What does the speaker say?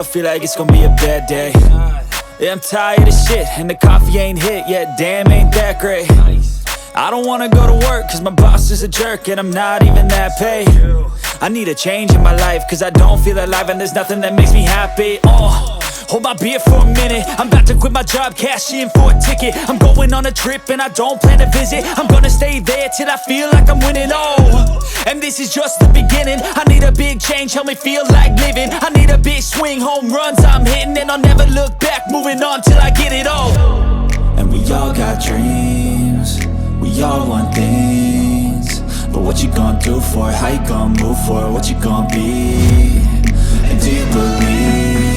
I feel like it's gonna be a bad day. Yeah, I'm tired of shit, and the coffee ain't hit yet. Damn, ain't that great. I don't wanna go to work, cause my boss is a jerk, and I'm not even that paid. I need a change in my life, cause I don't feel alive, and there's nothing that makes me happy. Hold my beer for a minute. I'm about to quit my job, cash in for a ticket. I'm going on a trip and I don't plan to visit. I'm gonna stay there till I feel like I'm winning. And this is just the beginning. I need a big change, help me feel like living. I need a big swing, home runs I'm hitting, and I'll never look back, moving on till I get it all. And we all got dreams, we all want things, but what you gonna do for it? How you gonna move for it? What you gonna be? And do you believe